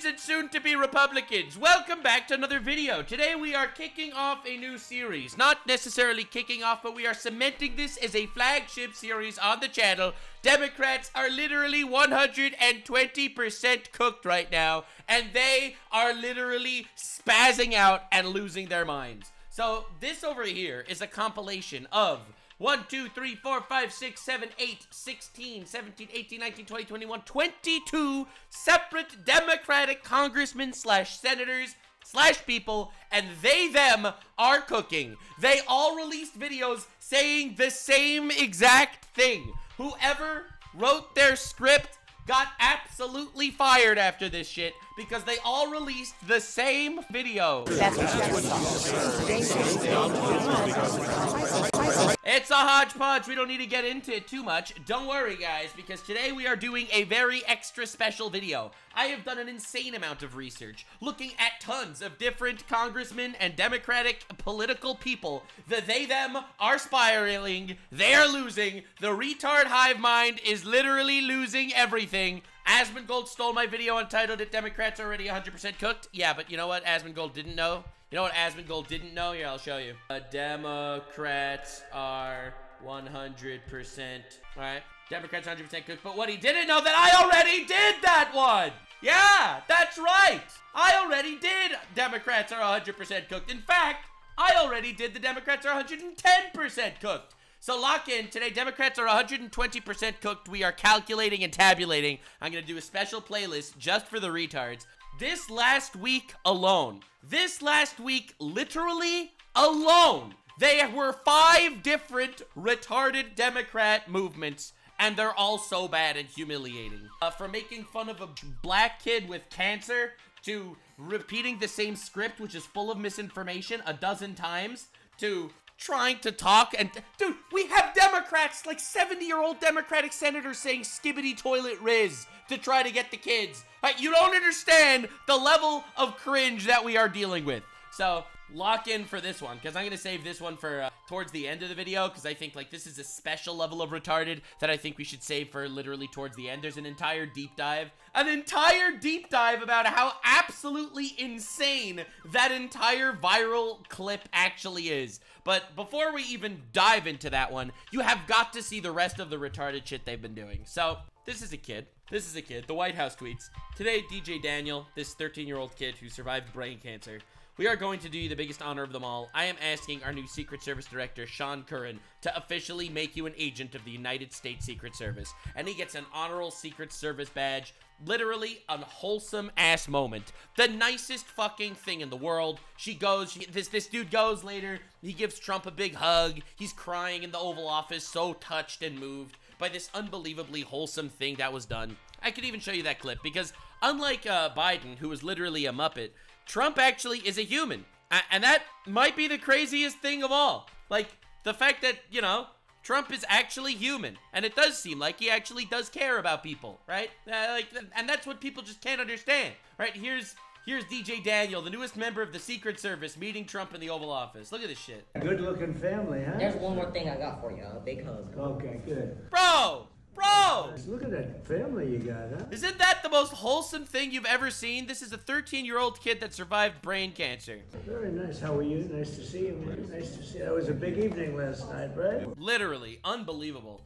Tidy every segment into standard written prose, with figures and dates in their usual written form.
Republicans and soon-to-be Republicans, welcome back to another video. Today we are kicking off a new series. Not necessarily kicking off, but we are cementing this as a flagship series on the channel. Democrats are literally 120% cooked right now, and they are literally spazzing out and losing their minds. So this over here is a compilation of 1, 2, 3, 4, 5, 6, 7, 8, 16, 17, 18, 19, 20, 21, 22 separate Democratic congressmen slash senators slash people, and they, them, are cooking. They all released videos saying the same exact thing. Whoever wrote their script got absolutely fired after this shit because they all released the same video. It's a hodgepodge. We don't need to get into it too much. Don't worry, guys, because today we are doing a very extra special video. I have done an insane amount of research looking at tons of different congressmen and Democratic political people. The they, them are spiraling. They're losing. The retard hive mind is literally losing everything. Asmongold stole my video and titled it Democrats Already 100% Cooked. Yeah, but you know what Asmongold didn't know? You know what Asmongold didn't know? Here, I'll show you. Democrats are 100%. Alright, Democrats 100% cooked. But what he didn't know that I already did that one! Yeah, that's right! I already did Democrats are 100% cooked. In fact, I already did the Democrats are 110% cooked. So lock in. Today, Democrats are 120% cooked. We are calculating and tabulating. I'm going to do a special playlist just for the retards. This last week alone, literally alone, there were 5 different retarded Democrat movements, and they're all so bad and humiliating. From making fun of a black kid with cancer to repeating the same script, which is full of misinformation a dozen times, to trying to talk and dude, we have Democrats, like 70-year-old Democratic senators saying skibbity toilet riz to try to get the kids. Like, you don't understand the level of cringe that we are dealing with. So lock in for this one, because I'm gonna save this one for towards the end of the video, because I think like this is a special level of retarded that I think we should save for literally towards the end. There's an entire deep dive about how absolutely insane that entire viral clip actually is. But before we even dive into that one, you have got to see the rest of the retarded shit they've been doing. So this is a kid. The White House tweets, "Today, DJ Daniel, this 13-year-old kid who survived brain cancer, we are going to do you the biggest honor of them all. I am asking our new Secret Service Director, Sean Curran, to officially make you an agent of the United States Secret Service." And he gets an honorable Secret Service badge. Literally a wholesome ass moment. The nicest fucking thing in the world. This dude goes later. He gives Trump a big hug. He's crying in the Oval Office, so touched and moved by this unbelievably wholesome thing that was done. I could even show you that clip because unlike Biden, who was literally a Muppet, Trump actually is a human. And that might be the craziest thing of all. Like, the fact that, you know, Trump is actually human. And it does seem like he actually does care about people, right? And that's what people just can't understand, right? Here's DJ Daniel, the newest member of the Secret Service, meeting Trump in the Oval Office. Look at this shit. Good looking family, huh? There's one more thing I got for you, a big hug. Okay, good. Bro! Look at that family you got, huh? Isn't that the most wholesome thing you've ever seen? This is a 13-year-old kid that survived brain cancer. Very nice. How are you? Nice to see you, man. Nice to see you. That was a big evening last night, right? Literally unbelievable.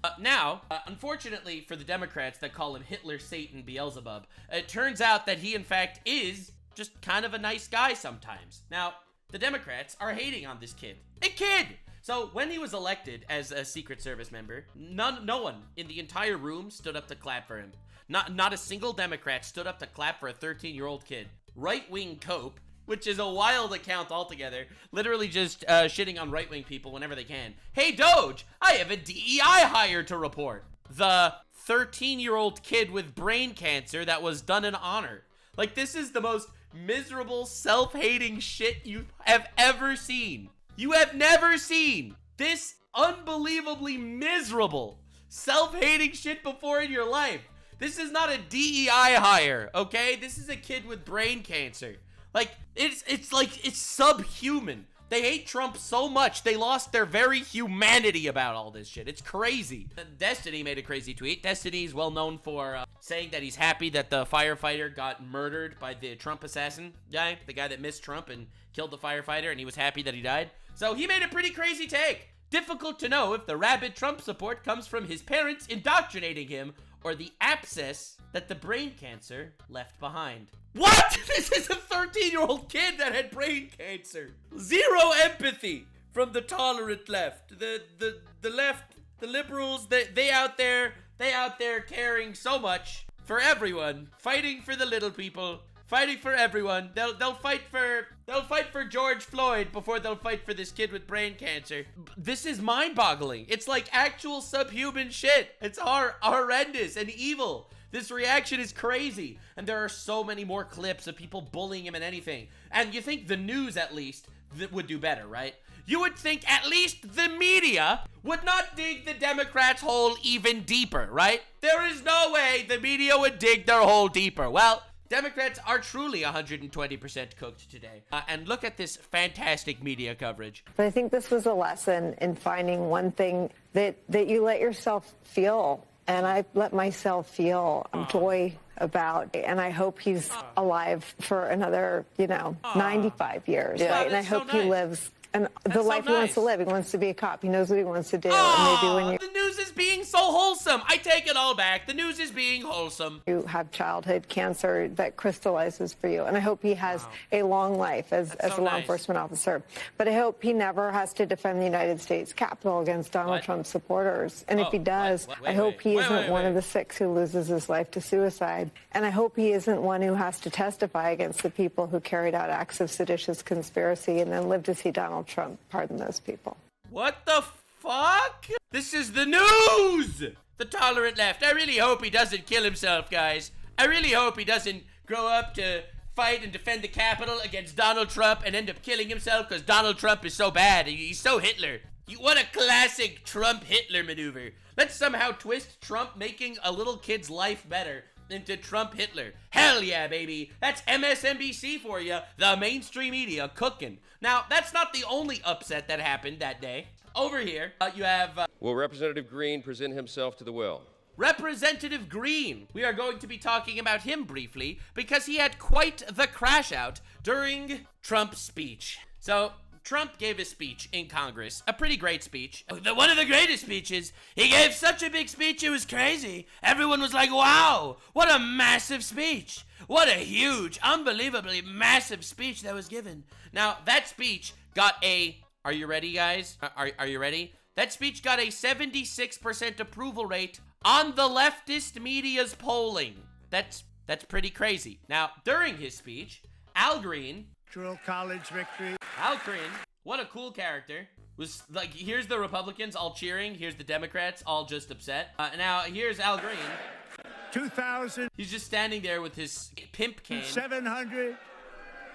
Unfortunately for the Democrats that call him Hitler, Satan, Beelzebub, it turns out that he in fact is just kind of a nice guy sometimes. Now, the Democrats are hating on this kid. A kid! So when he was elected as a Secret Service member, no one in the entire room stood up to clap for him. Not a single Democrat stood up to clap for a 13-year-old kid. Right-wing Cope, which is a wild account altogether, literally just shitting on right-wing people whenever they can. Hey, DOGE, I have a DEI hire to report. The 13-year-old kid with brain cancer that was done in honor. Like, this is the most miserable, self-hating shit you have ever seen. You have never seen this unbelievably miserable, self-hating shit before in your life. This is not a DEI hire, okay? This is a kid with brain cancer. Like, it's subhuman. They hate Trump so much, they lost their very humanity about all this shit. It's crazy. Destiny made a crazy tweet. Destiny is well known for saying that he's happy that the firefighter got murdered by the Trump assassin guy, the guy that missed Trump and killed the firefighter, and he was happy that he died. So he made a pretty crazy take. Difficult to know if the rabid Trump support comes from his parents indoctrinating him or the abscess that the brain cancer left behind. What? This is a 13-year-old kid that had brain cancer. Zero empathy from the tolerant left. The left, the liberals, they out there caring so much for everyone, fighting for the little people, fighting for everyone. They'll fight for George Floyd before they'll fight for this kid with brain cancer. This is mind-boggling. It's like actual subhuman shit. It's horrendous and evil. This reaction is crazy. And there are so many more clips of people bullying him and anything. And you think the news, at least, would do better, right? You would think at least the media would not dig the Democrats' hole even deeper, right? There is no way the media would dig their hole deeper. Well, Democrats are truly 120% cooked today. And look at this fantastic media coverage. But I think this was a lesson in finding one thing that you let yourself feel. And I let myself feel joy about it. And I hope he's alive for another, 95 years, right? And I hope he lives and the life he wants to live. He wants to be a cop. He knows what he wants to do. And maybe when the news is being so wholesome. I take it all back. The news is being wholesome. You have childhood cancer that crystallizes for you. And I hope he has a long life as a law enforcement officer. But I hope he never has to defend the United States Capitol against Donald Trump supporters. And if he does, I hope he isn't one of the 6 who loses his life to suicide. And I hope he isn't one who has to testify against the people who carried out acts of seditious conspiracy and then live to see Donald Trump pardon those people. What the fuck? This is the news! The tolerant left. I really hope he doesn't kill himself, guys. I really hope he doesn't grow up to fight and defend the Capitol against Donald Trump and end up killing himself because Donald Trump is so bad. He's so Hitler. What a classic Trump-Hitler maneuver. Let's somehow twist Trump making a little kid's life better into Trump Hitler. Hell yeah, baby. That's MSNBC for you. The mainstream media cooking. Now, that's not the only upset that happened that day. Over here, you have... Will Representative Green present himself to the will? Representative Green. We are going to be talking about him briefly because he had quite the crash out during Trump's speech. So, Trump gave a speech in Congress, a pretty great speech. One of the greatest speeches. He gave such a big speech, it was crazy. Everyone was like, wow, what a massive speech. What a huge, unbelievably massive speech that was given. Now, that speech got a, are you ready, guys? Are you ready? That speech got a 76% approval rate on the leftist media's polling. That's pretty crazy. Now, during his speech, Al Green, College victory. Al Green, what a cool character. Was like, here's the Republicans all cheering. Here's the Democrats all just upset. Now, here's Al Green. 2,000. He's just standing there with his pimp cane. 700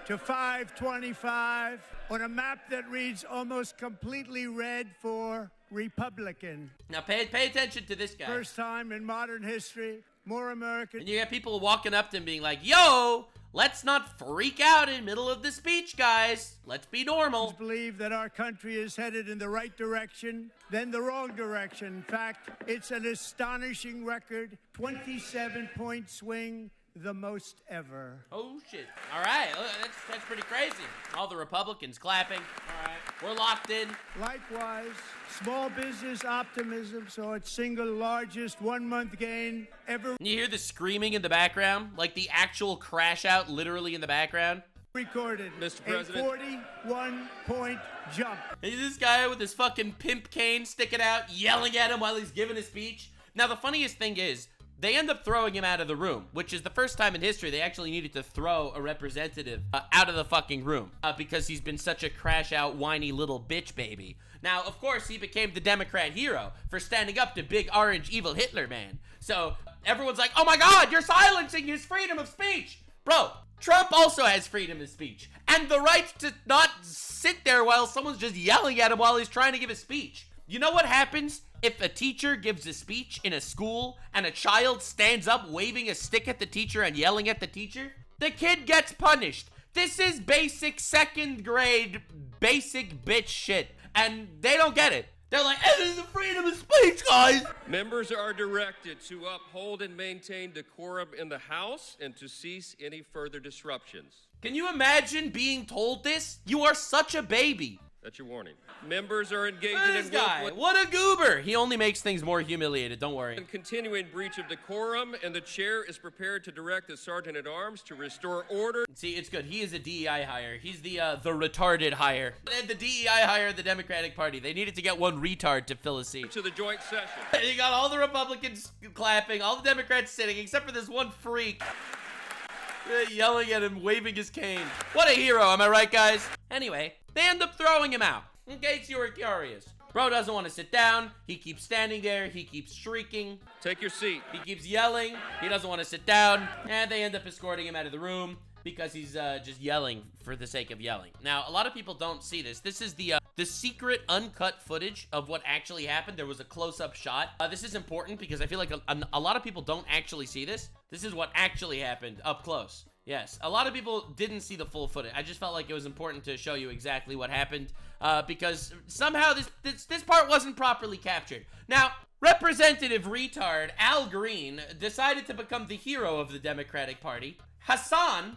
to 525 on a map that reads almost completely red for Republican. Now, pay attention to this guy. First time in modern history, more American. And you got people walking up to him being like, yo, let's not freak out in the middle of the speech, guys. Let's be normal. Believe that our country is headed in the right direction, then the wrong direction. In fact, it's an astonishing record, 27-point swing, the most ever. Oh, shit. All right, that's pretty crazy. All the Republicans clapping. All right, we're locked in. Likewise, small business optimism saw its single largest one-month gain ever. You hear the screaming in the background? Like the actual crash out literally in the background? Recorded. Mr. President. A 41-point jump. And this guy with his fucking pimp cane sticking out, yelling at him while he's giving a speech. Now, the funniest thing is, they end up throwing him out of the room, which is the first time in history they actually needed to throw a representative out of the fucking room because he's been such a crash out, whiny little bitch baby. Now, of course, he became the Democrat hero for standing up to big orange evil Hitler man. So everyone's like, oh my God, you're silencing his freedom of speech. Bro, Trump also has freedom of speech and the right to not sit there while someone's just yelling at him while he's trying to give a speech. You know what happens if a teacher gives a speech in a school and a child stands up waving a stick at the teacher and yelling at the teacher? The kid gets punished. This is basic second grade, basic bitch shit. And they don't get it. They're like, hey, this is the freedom of speech, guys. Members are directed to uphold and maintain decorum in the House and to cease any further disruptions. Can you imagine being told this? You are such a baby. That's your warning. Members are engaging This in guy, willful what a goober. He only makes things more humiliated, don't worry. and continuing breach of decorum, and the chair is prepared to direct the sergeant at arms to restore order. See, it's good. He is a DEI hire. He's the retarded hire. And the DEI hire of the Democratic Party. They needed to get one retard to fill a seat. To the joint session. You got all the Republicans clapping, all the Democrats sitting, except for this one freak yelling at him, waving his cane. What a hero, am I right, guys? Anyway, they end up throwing him out, in case you were curious. Bro doesn't want to sit down. He keeps standing there. He keeps shrieking. Take your seat. He keeps yelling. He doesn't want to sit down. And they end up escorting him out of the room because he's just yelling for the sake of yelling. Now, a lot of people don't see this. This is the secret uncut footage of what actually happened. There was a close-up shot. This is important because I feel like a lot of people don't actually see this. This is what actually happened up close. Yes, a lot of people didn't see the full footage. I just felt like it was important to show you exactly what happened because somehow this part wasn't properly captured. Now, Representative retard Al Green decided to become the hero of the Democratic Party. Hassan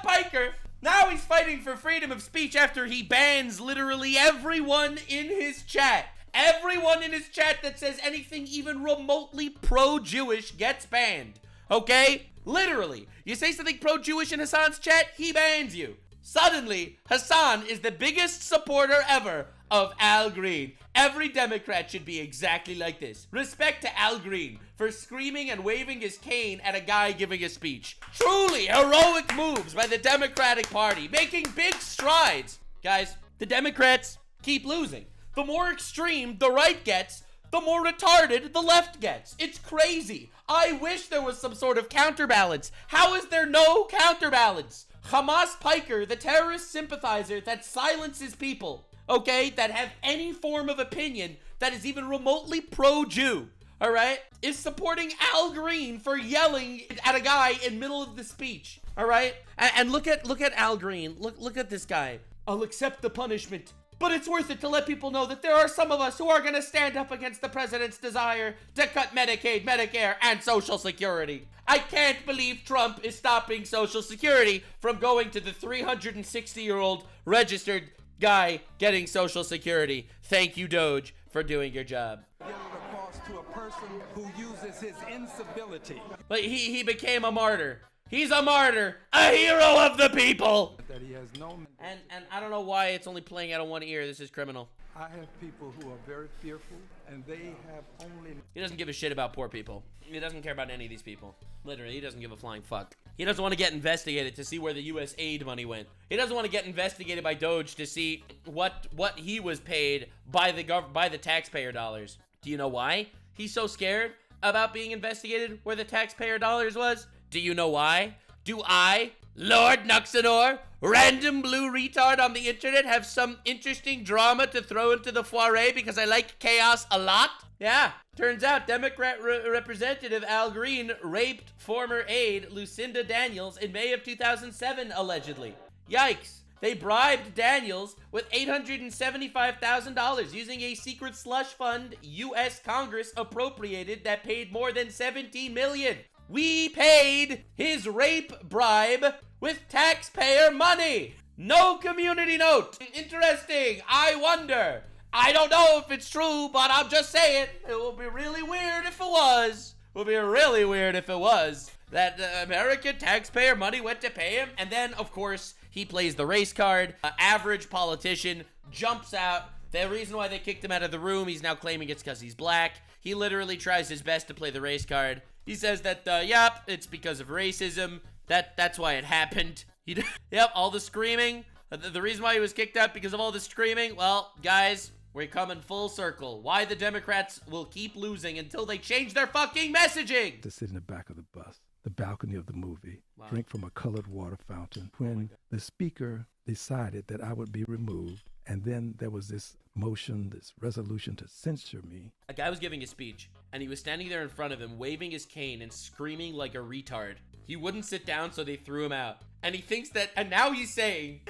Piker, now he's fighting for freedom of speech after he bans literally everyone in his chat. Everyone in his chat that says anything even remotely pro-Jewish gets banned. Okay? Literally. You say something pro-Jewish in Hassan's chat, he bans you. Suddenly, Hassan is the biggest supporter ever of Al Green. Every Democrat should be exactly like this. Respect to Al Green for screaming and waving his cane at a guy giving a speech. Truly heroic moves by the Democratic Party, making big strides. Guys, the Democrats keep losing. The more extreme the right gets, the more retarded the left gets. It's crazy. I wish there was some sort of counterbalance. How is there no counterbalance? Hamas Piker, the terrorist sympathizer that silences people, okay, that have any form of opinion that is even remotely pro-Jew, all right, is supporting Al Green for yelling at a guy in middle of the speech, all right? And look at Al Green. Look at this guy. I'll accept the punishment, but it's worth it to let people know that there are some of us who are going to stand up against the president's desire to cut Medicaid, Medicare, and Social Security. I can't believe Trump is stopping Social Security from going to the 360-year-old registered guy getting Social Security. Thank you, DOGE, for doing your job. Get it across to a person who uses his incivility. But he became a martyr. He's a martyr, a hero of the people. That he has no. And I don't know why it's only playing out of one ear. This is criminal. I have people who are very fearful, and they have only. He doesn't give a shit about poor people. He doesn't care about any of these people. Literally, he doesn't give a flying fuck. He doesn't want to get investigated to see where the U.S. aid money went. He doesn't want to get investigated by DOGE to see what he was paid by the taxpayer dollars. Do you know why he's so scared about being investigated where the taxpayer dollars was? Do you know why? Do I, Lord Nuxanor, random blue retard on the internet, have some interesting drama to throw into the foray because I like chaos a lot? Yeah, turns out Democrat Representative Al Green raped former aide Lucinda Daniels in May of 2007, allegedly. Yikes. They bribed Daniels with $875,000 using a secret slush fund U.S. Congress appropriated that paid more than $17 million. We paid his rape bribe with taxpayer money. No community note. Interesting. I wonder. I don't know if it's true, but I'm just saying it would be really weird if it was. It would be really weird if it was. That American taxpayer money went to pay him. And then, of course, he plays the race card. Average politician jumps out. The reason why they kicked him out of the room, he's now claiming it's because he's black. He literally tries his best to play the race card. He says that, yep, it's because of racism. That's why it happened. Yep, all the screaming. The reason why he was kicked out because of all the screaming. Well, guys, we're coming full circle. Why the Democrats will keep losing until they change their fucking messaging. To sit in the back of the bus, the balcony of the movie, drink from a colored water fountain. When the speaker decided that I would be removed, and then there was this motion, this resolution to censure me. A guy was giving a speech, and he was standing there in front of him, waving his cane and screaming like a retard. He wouldn't sit down, so they threw him out. And he thinks that, and now he's saying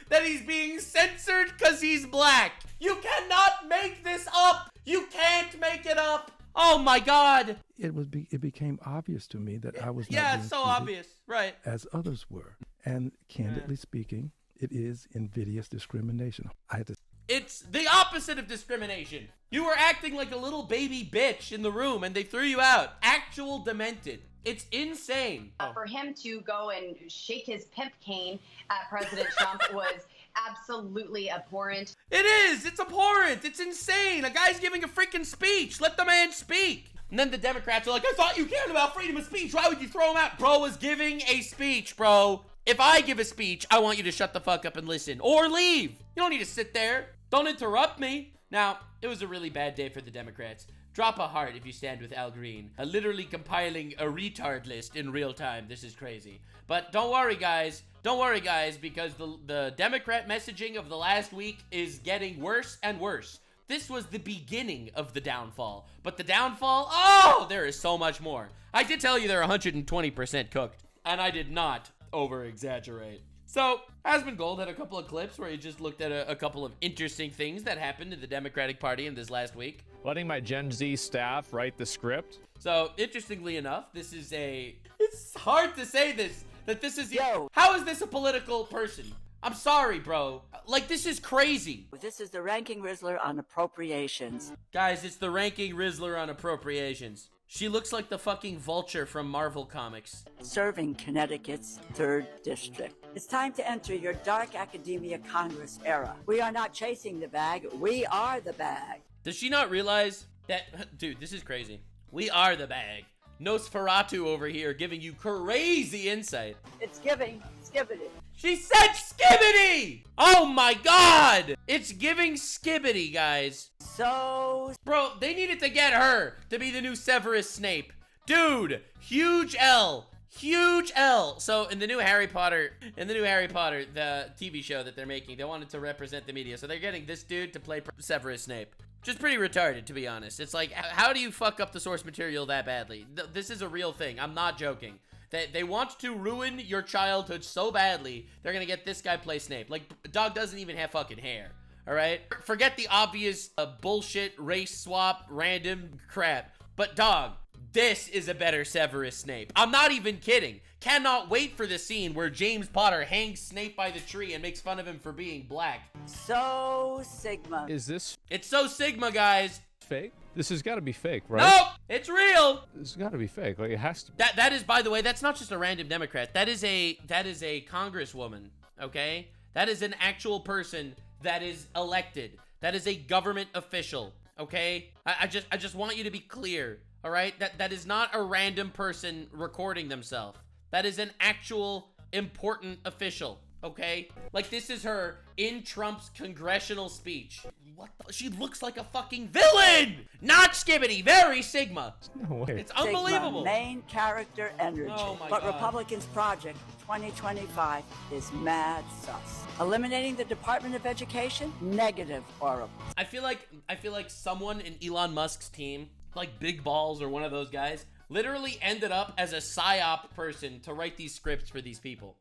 that he's being censored because he's black. You cannot make this up. You can't make it up. Oh my God. It became obvious to me that I was not Yeah, being it's so treated obvious, right? as others were. And candidly speaking, it is invidious discrimination. I had to. It's the opposite of discrimination. You were acting like a little baby bitch in the room and they threw you out. Actual demented. It's insane. For him to go and shake his pimp cane at President Trump was absolutely abhorrent. It is. It's abhorrent. It's insane. A guy's giving a freaking speech. Let the man speak. And then the Democrats are like, I thought you cared about freedom of speech. Why would you throw him out? Bro was giving a speech, bro. If I give a speech, I want you to shut the fuck up and listen or leave. You don't need to sit there. Don't interrupt me. Now, it was a really bad day for the Democrats. Drop a heart if you stand with Al Green. Literally compiling a retard list in real time. This is crazy. But don't worry, guys. Don't worry, guys, because the Democrat messaging of the last week is getting worse and worse. This was the beginning of the downfall. But the downfall, oh, there is so much more. I did tell you they're 120% cooked. And I did not over-exaggerate. So, Asmongold had a couple of clips where he just looked at a couple of interesting things that happened in the Democratic Party in this last week. Letting my Gen Z staff write the script. So, interestingly enough, this is it's hard to say this, that this is, Yo. How is this a political person? I'm sorry, bro. Like, this is crazy. This is the ranking Rizzler on appropriations. Guys, it's the ranking Rizzler on appropriations. She looks like the fucking Vulture from Marvel Comics. Serving Connecticut's 3rd District. It's time to enter your dark academia Congress era. We are not chasing the bag, we are the bag. Does she not realize that, dude, this is crazy. We are the bag. Nosferatu over here giving you crazy insight. It's giving skibbity. She said skibbity! Oh my God! It's giving skibbity, guys. So... Bro, they needed to get her to be the new Severus Snape. Dude, huge L. Huge L. So in the new Harry Potter, the TV show that they're making, they wanted to represent the media. So they're getting this dude to play Severus Snape. Which is pretty retarded, to be honest. It's like, how do you fuck up the source material that badly? This is a real thing. I'm not joking. They want to ruin your childhood so badly, they're gonna get this guy play Snape. Like, dog doesn't even have fucking hair, all right? Forget the obvious bullshit, race swap, random crap. But dog, this is a better Severus Snape. I'm not even kidding. Cannot wait for the scene where James Potter hangs Snape by the tree and makes fun of him for being black. So Sigma. Is this It's so Sigma, guys. fake? This has got to be fake, right? Nope, it's real. This has got to be fake. Like, it has to be. That is, by the way, that's not just a random Democrat. That is a congresswoman, okay? That is an actual person that is elected. That is a government official, okay? I just want you to be clear, all right? That is not a random person recording themselves. That is an actual important official, okay? Like, this is her in Trump's congressional speech. What the? She looks like a fucking villain! Not skibbity, very Sigma. No way. It's unbelievable. Sigma, main character energy. Oh my But God. Republicans' project 2025 is mad sus. Eliminating the Department of Education? Negative horrible. I feel like someone in Elon Musk's team, like Big Balls or one of those guys, literally ended up as a psyop person to write these scripts for these people.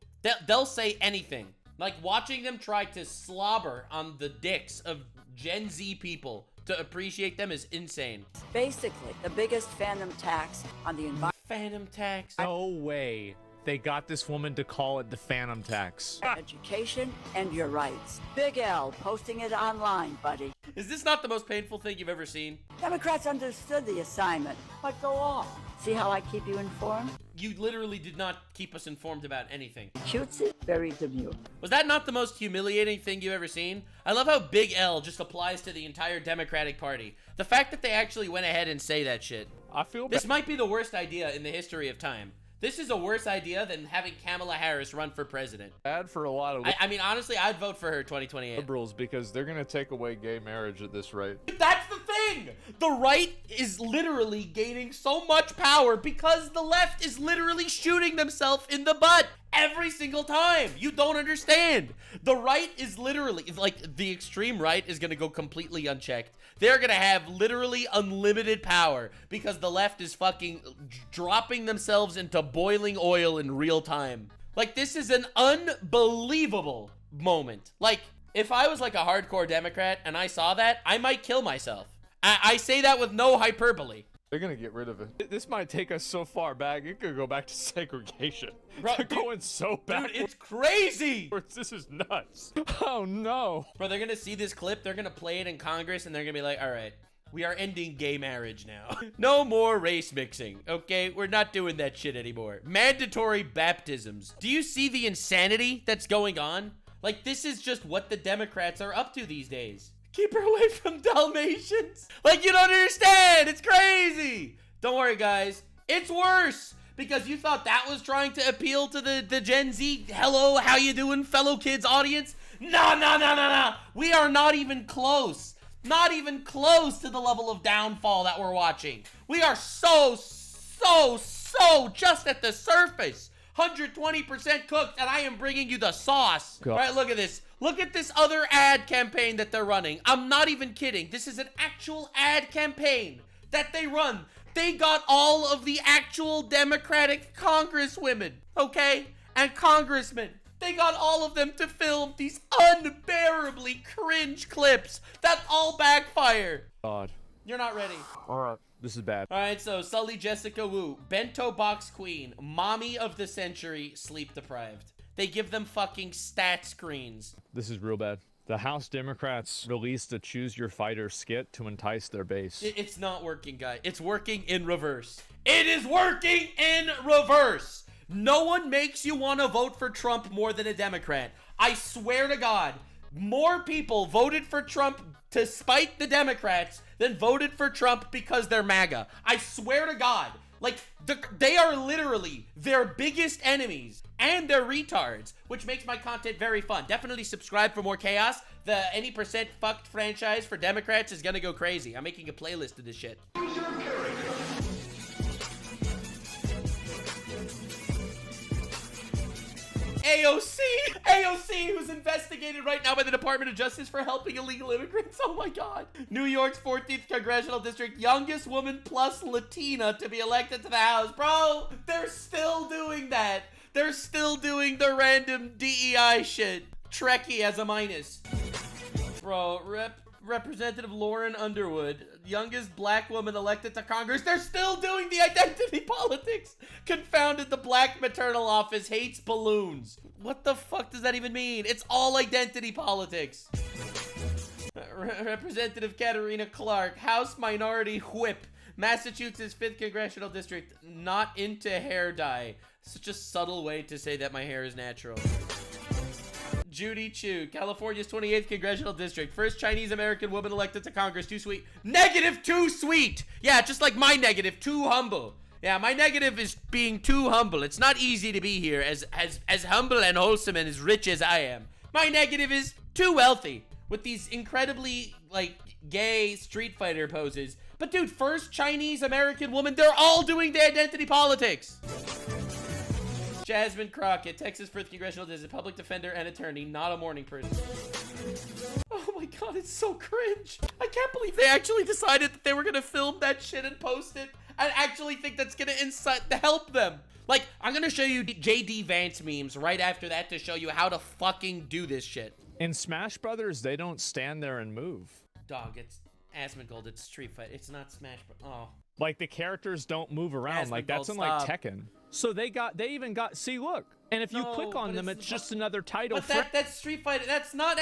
They'll say anything. Like, watching them try to slobber on the dicks of Gen Z people to appreciate them is insane. Basically, the biggest phantom tax on the environment. Phantom tax. No way they got this woman to call it the phantom tax. Education and your rights. Big L posting it online, buddy. Is this not the most painful thing you've ever seen? Democrats understood the assignment, but go on. See how I keep you informed? You literally did not keep us informed about anything. Cutesy, very demure. Was that not the most humiliating thing you've ever seen? I love how Big L just applies to the entire Democratic Party. The fact that they actually went ahead and say that shit. I feel This might be the worst idea in the history of time. This is a worse idea than having Kamala Harris run for president. bad for a lot of I mean, honestly, I'd vote for her 2028. liberals because they're going to take away gay marriage at this rate. That's the thing! thing. The right is literally gaining so much power because the left is literally shooting themselves in the butt every single time. You don't understand. The right is literally, like, the extreme right is gonna go completely unchecked. They're gonna have literally unlimited power because the left is fucking dropping themselves into boiling oil in real time. Like, this is an unbelievable moment. Like, if I was like a hardcore Democrat and I saw that, I might kill myself. I say that with no hyperbole. They're gonna get rid of it. This might take us so far back, it could go back to segregation. Bro, They're going so back. Dude, it's crazy. This is nuts. Oh no. Bro, they're gonna see this clip, they're gonna play it in Congress, and they're gonna be like, all right, we are ending gay marriage now. No more race mixing, okay? We're not doing that shit anymore. Mandatory baptisms. Do you see the insanity that's going on? Like, this is just what the Democrats are up to these days. Keep her away from Dalmatians. Like, you don't understand. It's crazy. Don't worry, guys. It's worse. Because you thought that was trying to appeal to the Gen Z, hello, how you doing, fellow kids audience? No. We are not even close. Not even close to the level of downfall that we're watching. We are so just at the surface. 120% cooked, and I am bringing you the sauce. God. All right, look at this. Look at this other ad campaign that they're running. I'm not even kidding. This is an actual ad campaign that they run. They got all of the actual Democratic congresswomen, okay, and congressmen. They got all of them to film these unbearably cringe clips that all backfire. God. You're not ready. All right. This is bad. All right, so Sully Jessica Wu, bento box queen, mommy of the century, sleep deprived. They give them fucking stat screens. This is real bad. The House Democrats released a Choose Your Fighter skit to entice their base. It's not working, guys. It's working in reverse. It is working in reverse. No one makes you want to vote for Trump more than a Democrat. I swear to God, more people voted for Trump to spite the Democrats than voted for Trump because they're MAGA. I swear to God. Like, they are literally their biggest enemies, and they're retards, which makes my content very fun. Definitely subscribe for more chaos. The any percent fucked franchise for Democrats is gonna go crazy. I'm making a playlist of this shit. AOC, who's investigated right now by the Department of Justice for helping illegal immigrants. Oh my God. New York's 14th congressional district, youngest woman plus Latina to be elected to the House. Bro, they're still doing that. They're still doing the random DEI shit. Trekkie as a minus. Bro, Representative Lauren Underwood, youngest black woman elected to Congress. They're still doing the identity politics. Confounded, the black maternal office hates balloons. What the fuck does that even mean? It's all identity politics. Representative Katarina Clark, House Minority Whip, Massachusetts 5th Congressional District, not into hair dye. Such a subtle way to say that my hair is natural. Judy Chu, California's 28th Congressional District, first Chinese American woman elected to Congress. Too sweet. Negative too sweet. Yeah, just like my negative, too humble. Yeah, my negative is being too humble. It's not easy to be here as humble and wholesome and as rich as I am. My negative is too wealthy with these incredibly, like, gay Street Fighter poses. But dude, first Chinese American woman, they're all doing the identity politics. Jasmine Crockett, Texas 1st Congressional District, public defender and attorney, not a morning person. Oh my God, it's so cringe. I can't believe they actually decided that they were gonna film that shit and post it. I actually think that's gonna help them. Like, I'm gonna show you JD Vance memes right after that to show you how to fucking do this shit. In Smash Brothers, they don't stand there and move. Dog, it's asmongold, it's Street Fighter, it's not Smash Bros. Oh. Like, the characters don't move around. Like, that's in, like, Tekken. So they even got, see, look. And if you click on them, it's just another title. But that's Street Fighter. That's not.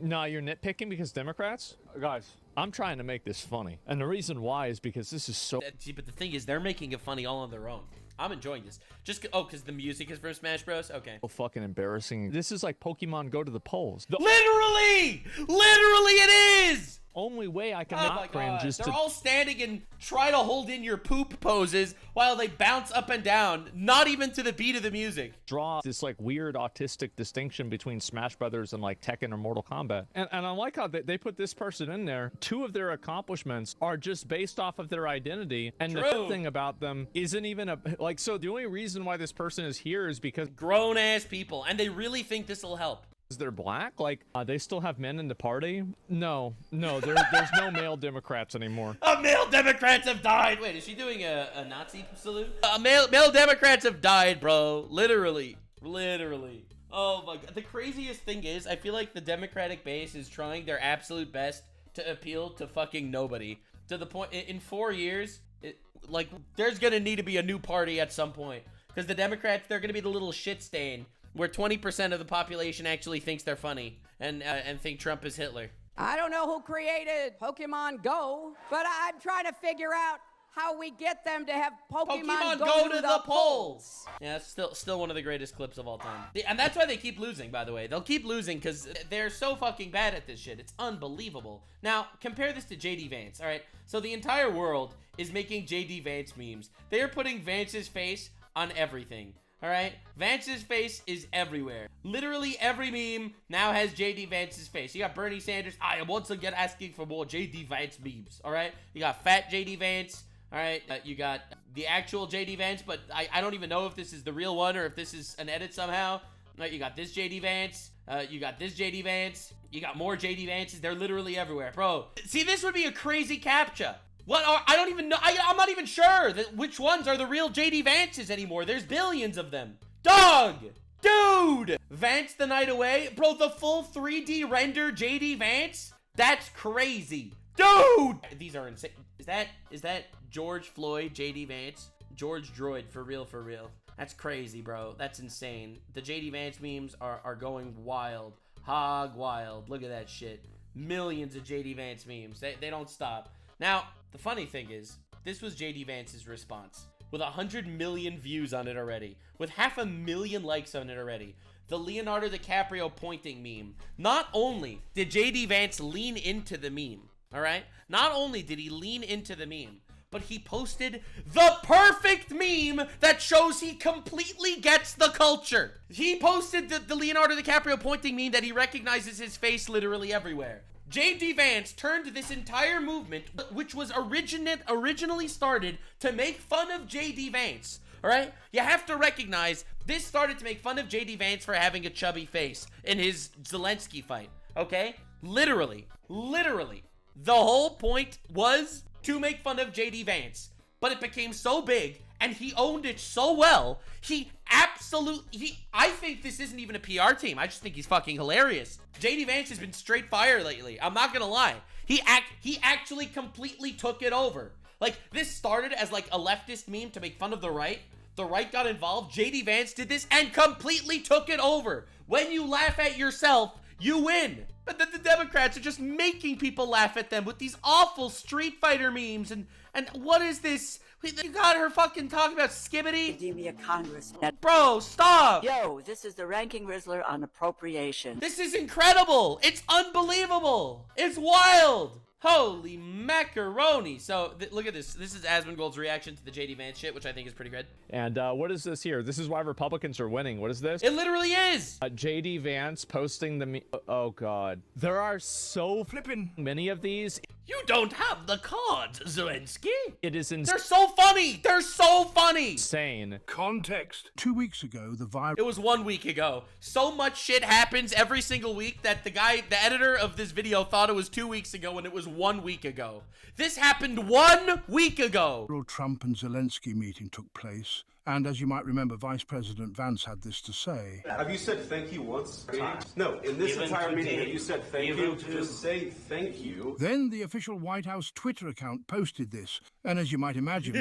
No, you're nitpicking because Democrats? Guys, I'm trying to make this funny. And the reason why is because this is so. See, but the thing is, they're making it funny all on their own. I'm enjoying this. Just, because the music is for Smash Bros? Okay. So fucking embarrassing. This is like Pokemon Go to the polls. Literally! Literally it is! Only way I can not cringe is They're all standing and try to hold in your poop poses while they bounce up and down, not even to the beat of the music. Draw this like weird autistic distinction between Smash Brothers and like Tekken or Mortal Kombat. And I like how they put this person in there. 2 of their accomplishments are just based off of their identity. And the good thing about them isn't even so the only reason why this person is here is because grown ass people, and they really think this will help. They're black? Like, they still have men in the party? No, there's no male Democrats anymore. Male Democrats have died. Wait, is she doing a Nazi salute? Male Democrats have died, bro. Literally. Oh my God. The craziest thing is, I feel like the Democratic base is trying their absolute best to appeal to fucking nobody. To the point, in 4 years, there's gonna need to be a new party at some point. Because the Democrats, they're gonna be the little shit stain where 20% of the population actually thinks they're funny and think Trump is Hitler. I don't know who created Pokemon Go, but I'm trying to figure out how we get them to have Pokemon go to the polls. Yeah, that's still one of the greatest clips of all time. And that's why they keep losing, by the way. They'll keep losing because they're so fucking bad at this shit. It's unbelievable. Now, compare this to JD Vance, all right? So the entire world is making JD Vance memes. They are putting Vance's face on everything. All right, Vance's face is everywhere. Literally every meme now has JD Vance's face. You got Bernie Sanders. I am once again asking for more JD Vance memes. All right, you got fat JD Vance. All right, you got the actual JD Vance, but I don't even know if this is the real one or if this is an edit somehow. All right, you got this JD Vance. You got this JD Vance. You got more JD Vances. They're literally everywhere, bro. See, this would be a crazy captcha. I don't even know. I'm not even sure which ones are the real JD Vances anymore. There's billions of them. Dog! Dude! Vance the Night Away? Bro, the full 3D render JD Vance? That's crazy. Dude! These are insane. Is that George Floyd JD Vance? George Droid, for real, for real. That's crazy, bro. That's insane. The JD Vance memes are going wild. Hog wild. Look at that shit. Millions of JD Vance memes. They don't stop. Now, the funny thing is, this was JD Vance's response. With 100 million views on it already. With 500,000 likes on it already. The Leonardo DiCaprio pointing meme. Not only did JD Vance lean into the meme, all right? Not only did he lean into the meme, but he posted the perfect meme that shows he completely gets the culture. He posted the Leonardo DiCaprio pointing meme that he recognizes his face literally everywhere. JD Vance turned this entire movement, which was originally started to make fun of JD Vance, all right? You have to recognize this started to make fun of JD Vance for having a chubby face in his Zelenskyy fight, okay? Literally. The whole point was to make fun of JD Vance, but it became so big and he owned it so well. I think this isn't even a PR team. I just think he's fucking hilarious. JD Vance has been straight fire lately. I'm not gonna lie. He actually completely took it over. Like, this started as like a leftist meme to make fun of the right. The right got involved. JD Vance did this and completely took it over. When you laugh at yourself, you win. But the Democrats are just making people laugh at them with these awful Street Fighter memes. And what is this? You got her fucking talking about Skibbity? Academia Congress. Bro, stop. Yo, this is the Ranking Rizzler on appropriation. This is incredible. It's unbelievable. It's wild. Holy macaroni. So, look at this. This is Asmongold's reaction to the JD Vance shit, which I think is pretty good. And what is this here? This is why Republicans are winning. What is this? It literally is. JD Vance posting the oh god. There are so flippin' many of these. You don't have the cards, Zelenskyy. It is insane. They're so funny. They're so funny. Insane. Context. 2 weeks ago, the virus. It was 1 week ago. So much shit happens every single week that the editor of this video thought it was 2 weeks ago when it was 1 week ago. This happened 1 week ago. Trump and Zelenskyy meeting took place. And as you might remember, Vice President Vance had this to say. Have you said thank you once? No, in this entire meeting, have you said thank you? Just say thank you. Then the official White House Twitter account posted this. And as you might imagine...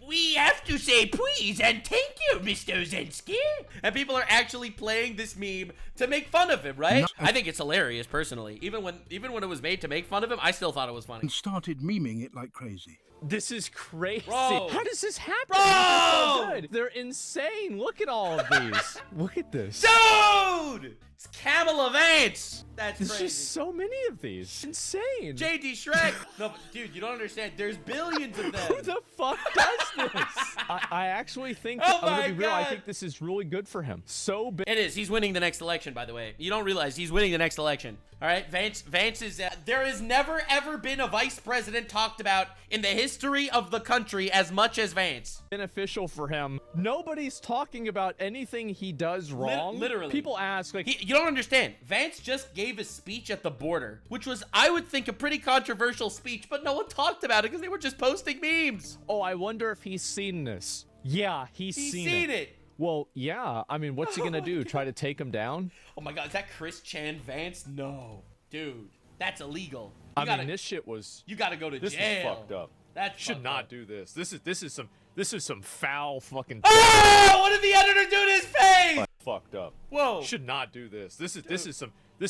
We have to say please and thank you, Mr. Zelenskyy. And people are actually playing this meme to make fun of him, right? I think it's hilarious, personally. Even when it was made to make fun of him, I still thought it was funny. And started memeing it like crazy. This is crazy. Bro. How does this happen? Bro. This is so good. They're insane. Look at all of these. Look at this. Dude! It's Kamala Vance. That's There's crazy. just so many of these. Insane. JD Shrek. No, but dude, you don't understand. There's billions of them. Who the fuck does this? I actually think, Oh I'm gonna my be real, I God. think this is really good for him. So big. It is. He's winning the next election, by the way. You don't realize he's winning the next election. All right, Vance is. There has never ever been a vice president talked about in the history of the country as much as Vance. Beneficial for him. Nobody's talking about anything he does wrong. Literally. People ask, like, You don't understand. Vance just gave a speech at the border, which was, I would think, a pretty controversial speech, but no one talked about it because they were just posting memes. oh, I wonder if he's seen this. Yeah, he's seen it. Well, yeah. I mean, what's he gonna do? Try to take him down? Oh my God, is that Chris Chan Vance? No, dude, that's illegal. I mean, this shit was. You gotta go to This jail. is fucked up. That should not do this. This is some foul fucking. Oh, what did the editor do to his face? Fucked up. Whoa. Should not do this. This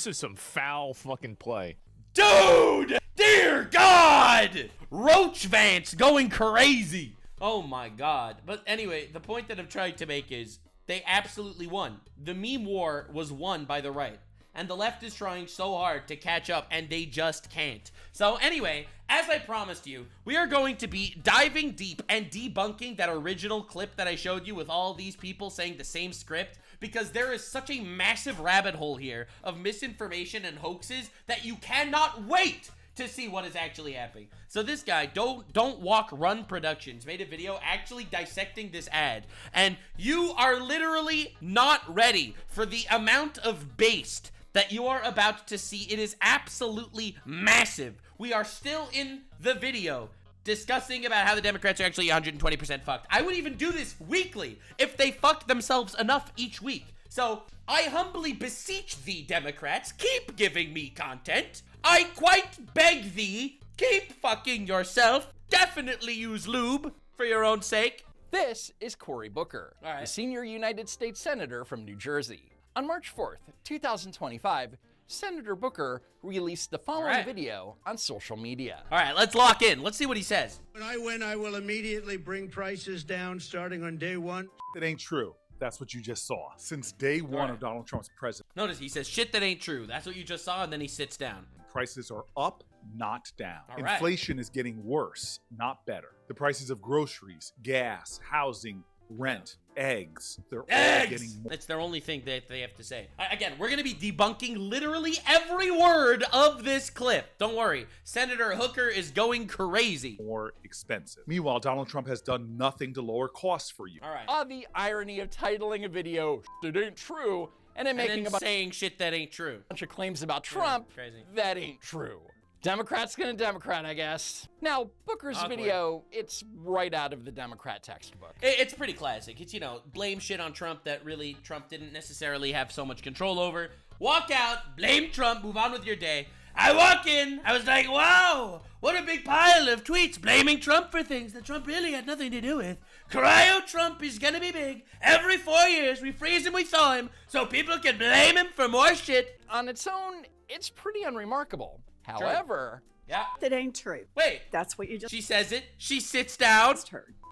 is some foul fucking play. Dude, dear God, Roach Vance going crazy. Oh my God. But anyway, the point that I'm trying to make is they absolutely won. The meme war was won by the right. And the left is trying so hard to catch up, and they just can't. So anyway, as I promised you, we are going to be diving deep and debunking that original clip that I showed you with all these people saying the same script, because there is such a massive rabbit hole here of misinformation and hoaxes that you cannot wait to see what is actually happening. So this guy, Don't Walk Run Productions, made a video actually dissecting this ad. And you are literally not ready for the amount of based that you are about to see. It is absolutely massive. We are still in the video discussing about how the Democrats are actually 120% fucked. I would even do this weekly if they fucked themselves enough each week. So I humbly beseech thee, Democrats, keep giving me content. I quite beg thee, keep fucking yourself. Definitely use lube for your own sake. This is Cory Booker, the senior United States Senator from New Jersey. On March 4th, 2025, Senator Booker released the following video on social media. All right, let's lock in. Let's see what he says. When I win, I will immediately bring prices down starting on day one. It ain't true. That's what you just saw. Since day one of Donald Trump's presidency. Notice he says shit that ain't true. That's what you just saw, and then he sits down. Prices are up, not down. All right. Inflation is getting worse, not better. The prices of groceries, gas, housing, rent, eggs, they're all getting more. That's their only thing that they have to say. Again, we're going to be debunking literally every word of this clip. Don't worry. Senator Hooker is going crazy. More expensive. Meanwhile, Donald Trump has done nothing to lower costs for you. All right. The irony of titling a video, "It ain't true," and then making saying shit that ain't true. Bunch of claims about Trump that ain't true. Democrat's gonna Democrat, I guess. Now, Booker's video, it's right out of the Democrat textbook. It's pretty classic. It's, blame shit on Trump that really Trump didn't necessarily have so much control over. Walk out, blame Trump, move on with your day. I walk in, I was like, wow, what a big pile of tweets blaming Trump for things that Trump really had nothing to do with. Cryo Trump is gonna be big. Every 4 years, we freeze him, we thaw him, so people can blame him for more shit. On its own, it's pretty unremarkable. However, that ain't true. Wait, that's what you just. She says it. She sits down.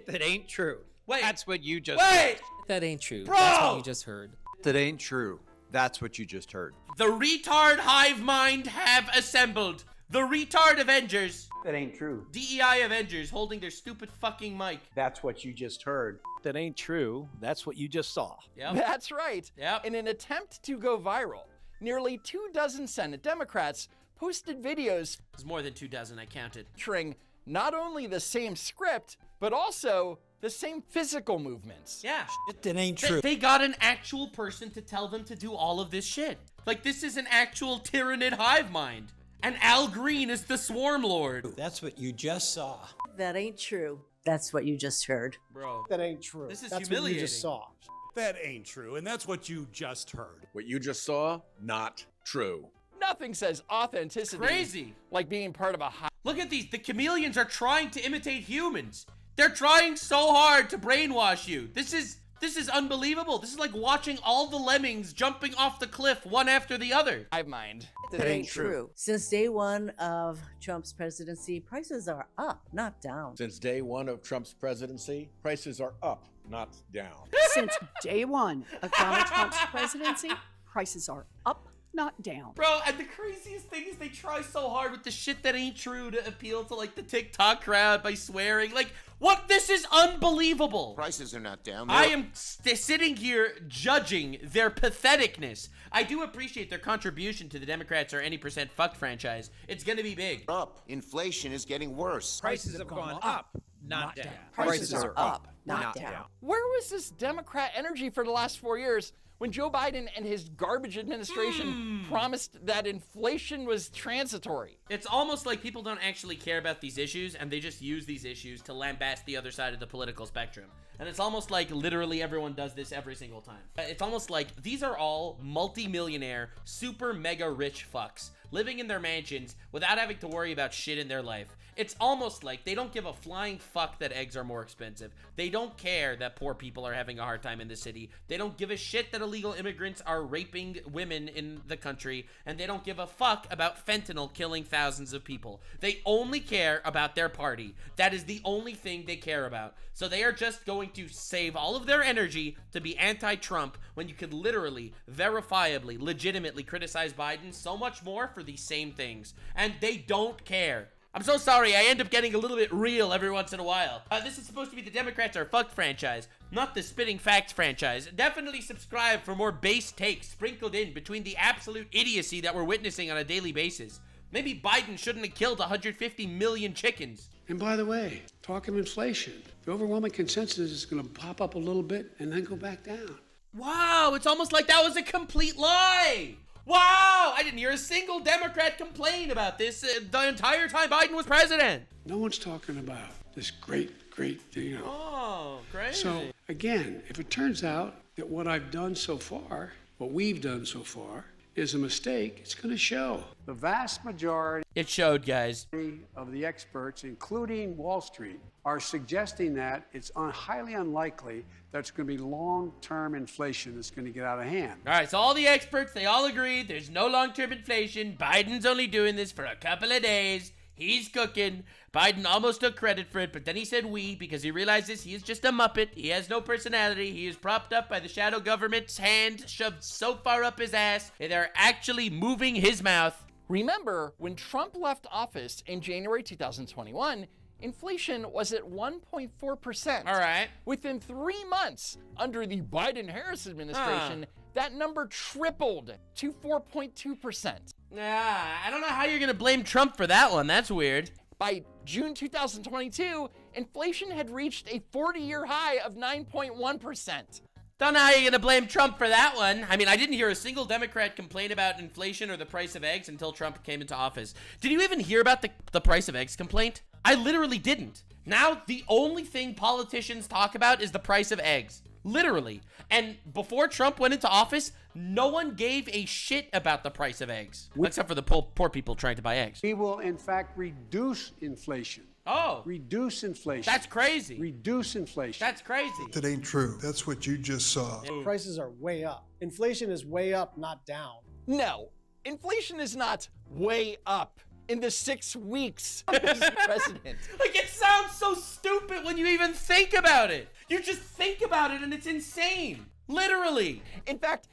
That ain't true. Wait, that's what you just. Wait, that ain't true. Bro! That's what you just heard. That ain't true. That's what you just heard. The retard hive mind have assembled. The retard Avengers. That ain't true. DEI Avengers holding their stupid fucking mic. That's what you just heard. That ain't true. That's what you just saw. Yep. That's right. Yep. In an attempt to go viral, nearly 24 Senate Democrats posted videos. There's more than 24, I counted. Featuring not only the same script, but also the same physical movements. Yeah. That ain't true. They got an actual person to tell them to do all of this shit. Like, this is an actual tyrannid hive mind. And Al Green is the swarm lord. That's what you just saw. That ain't true. That's what you just heard. Bro. That ain't true. This is that's humiliating. What you just saw. That ain't true, and that's what you just heard. What you just saw, not true. Nothing says authenticity. Crazy. Like being part of a hive. Look at these. The chameleons are trying to imitate humans. They're trying so hard to brainwash you. This This is unbelievable. This is like watching all the lemmings jumping off the cliff one after the other. I mind. That ain't true. Since day one of Trump's presidency, prices are up, not down. Since day one of Trump's presidency, prices are up, not down. Since day one of Donald Trump's presidency, prices are up, not down. Bro, and the craziest thing is they try so hard with the shit that ain't true to appeal to like the TikTok crowd by swearing. Like, what? This is unbelievable. Prices are not down. I am sitting here judging their patheticness. I do appreciate their contribution to the Democrats or any percent fucked franchise. It's gonna be big. Up. Inflation is getting worse. Prices have gone up, not down. Prices are up, not down. Where was this Democrat energy for the last 4 years when Joe Biden and his garbage administration promised that inflation was transitory? It's almost like people don't actually care about these issues and they just use these issues to lambast the other side of the political spectrum. And it's almost like literally everyone does this every single time. It's almost like these are all multi-millionaire, super mega rich fucks living in their mansions without having to worry about shit in their life. It's almost like they don't give a flying fuck that eggs are more expensive. They don't care that poor people are having a hard time in the city. They don't give a shit that illegal immigrants are raping women in the country. And they don't give a fuck about fentanyl killing thousands of people. They only care about their party. That is the only thing they care about. So they are just going to save all of their energy to be anti-Trump when you could literally, verifiably, legitimately criticize Biden so much more for these same things. And they don't care. I'm so sorry, I end up getting a little bit real every once in a while. This is supposed to be the Democrats are fucked franchise, not the Spitting Facts franchise. Definitely subscribe for more base takes sprinkled in between the absolute idiocy that we're witnessing on a daily basis. Maybe Biden shouldn't have killed 150 million chickens. And by the way, talk of inflation. The overwhelming consensus is going to pop up a little bit and then go back down. Wow, it's almost like that was a complete lie. Wow, I didn't hear a single Democrat complain about this the entire time Biden was president. No one's talking about this great, you know. Oh, crazy. So, again, if it turns out that what I've done so far, what we've done so far, is a mistake, it's going to show. The vast majority It showed, guys. of the experts, including Wall Street, are suggesting that it's highly unlikely that it's going to be long-term inflation that's going to get out of hand. All right, so all the experts, they all agree there's no long-term inflation. Biden's only doing this for a couple of days. He's cooking. Biden almost took credit for it, but then he said we because he realizes he is just a Muppet. He has no personality. He is propped up by the shadow government's hand shoved so far up his ass, they're actually moving his mouth. Remember, when Trump left office in January 2021, inflation was at 1.4%. All right. Within 3 months, under the Biden-Harris administration, that number tripled to 4.2%. Yeah, I don't know how you're going to blame Trump for that one. That's weird. By June 2022, inflation had reached a 40-year high of 9.1%. Don't know how you're going to blame Trump for that one. I mean, I didn't hear a single Democrat complain about inflation or the price of eggs until Trump came into office. Did you even hear about the price of eggs complaint? I literally didn't. Now, the only thing politicians talk about is the price of eggs. Literally. And before Trump went into office, no one gave a shit about the price of eggs. Except for the poor people trying to buy eggs. We will, in fact, reduce inflation. Oh. Reduce inflation. That's crazy. Reduce inflation. That's crazy. That ain't true. That's what you just saw. Prices are way up. Inflation is way up, not down. No, inflation is not way up in the 6 weeks of his president. Like, it sounds so stupid when you even think about it. You just think about it and it's insane. Literally. In fact,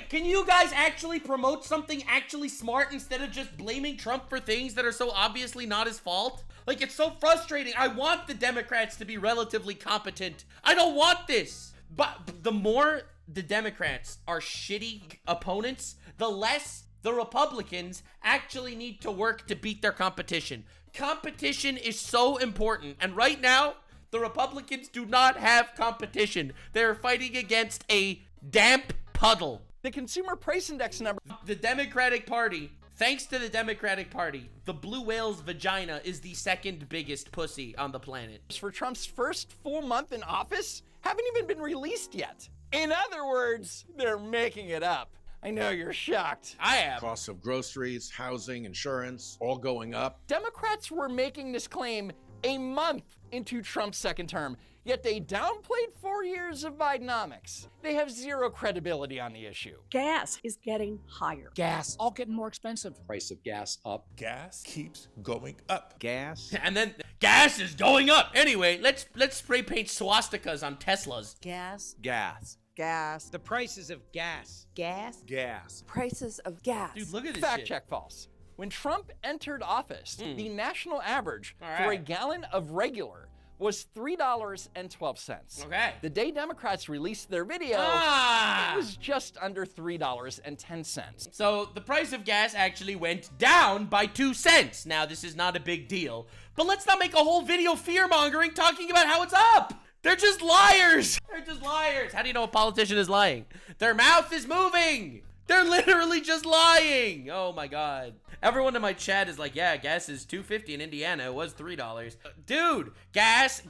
can you guys actually promote something actually smart instead of just blaming Trump for things that are so obviously not his fault? Like, it's so frustrating. I want the Democrats to be relatively competent. I don't want this. But the more the Democrats are shitty opponents, the less the Republicans actually need to work to beat their competition. Competition is so important. And right now, the Republicans do not have competition. They're fighting against a damp puddle. The Consumer Price Index number. The Democratic Party, thanks to the Democratic Party, the blue whale's vagina is the second biggest pussy on the planet. For Trump's first full month in office, haven't even been released yet. In other words, they're making it up. I know you're shocked. I am. Costs of groceries, housing, insurance, all going up. Democrats were making this claim a month into Trump's second term. Yet they downplayed 4 years of Bidenomics. They have zero credibility on the issue. Gas is getting higher. Gas, all getting more expensive. Price of gas up. Gas keeps going up. Gas. And then gas is going up. Anyway, let's spray paint swastikas on Teslas. Gas. Gas. Gas. The prices of gas. Gas. Gas. Prices of gas. Dude, look at this Fact shit. check false. When Trump entered office, the national average All for a right. gallon of regular was $3.12. Okay. The day Democrats released their video, Ah! it was just under $3.10. So the price of gas actually went down by 2 cents. Now, this is not a big deal, but let's not make a whole video fear-mongering talking about how it's up. They're just liars. They're just liars. How do you know a politician is lying? Their mouth is moving. They're literally just lying. Oh my God. Everyone in my chat is like, yeah, gas is $2.50 in Indiana. It was $3. Dude, gas.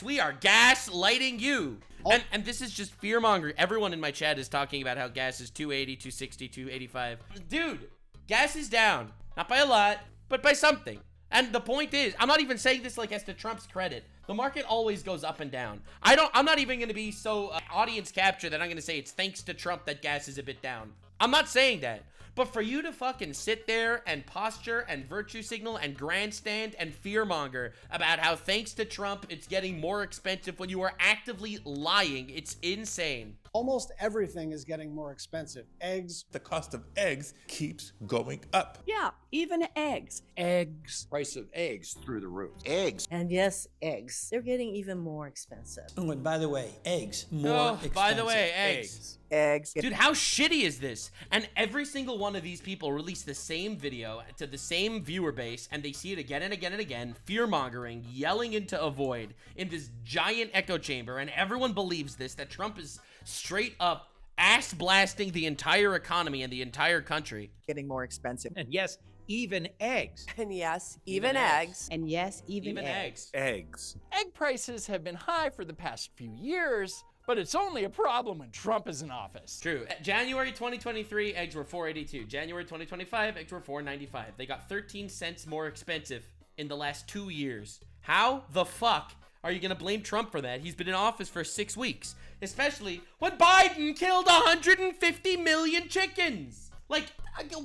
We are gas-lighting you. And this is just fear-mongering. Everyone in my chat is talking about how gas is $2.80, $2.60, $2.85. Dude, gas is down. Not by a lot, but by something. And the point is, I'm not even saying this like as to Trump's credit. The market always goes up and down. I'm not even going to be so audience capture that I'm going to say it's thanks to Trump that gas is a bit down. I'm not saying that. But for you to fucking sit there and posture and virtue signal and grandstand and fearmonger about how thanks to Trump it's getting more expensive when you are actively lying, it's insane. Almost everything is getting more expensive. Eggs. The cost of eggs keeps going up. Yeah, even eggs. Eggs. Price of eggs through the roof. Eggs. And yes, eggs. They're getting even more expensive. Oh, and by the way, eggs more Oh, expensive. by the way, eggs. Eggs. Dude, how shitty is this? And every single one of these people release the same video to the same viewer base, and they see it again and again and again, fear-mongering, yelling into a void in this giant echo chamber, and everyone believes this, that Trump is straight up ass-blasting the entire economy and the entire country. Getting more expensive. And yes, even eggs. And yes, Even eggs. And yes, even eggs. Eggs. Egg prices have been high for the past few years, but it's only a problem when Trump is in office. True. January 2023, eggs were $4.82. January 2025, eggs were $4.95. They got 13 cents more expensive in the last 2 years. How the fuck are you gonna blame Trump for that? He's been in office for 6 weeks, especially when Biden killed 150 million chickens. Like,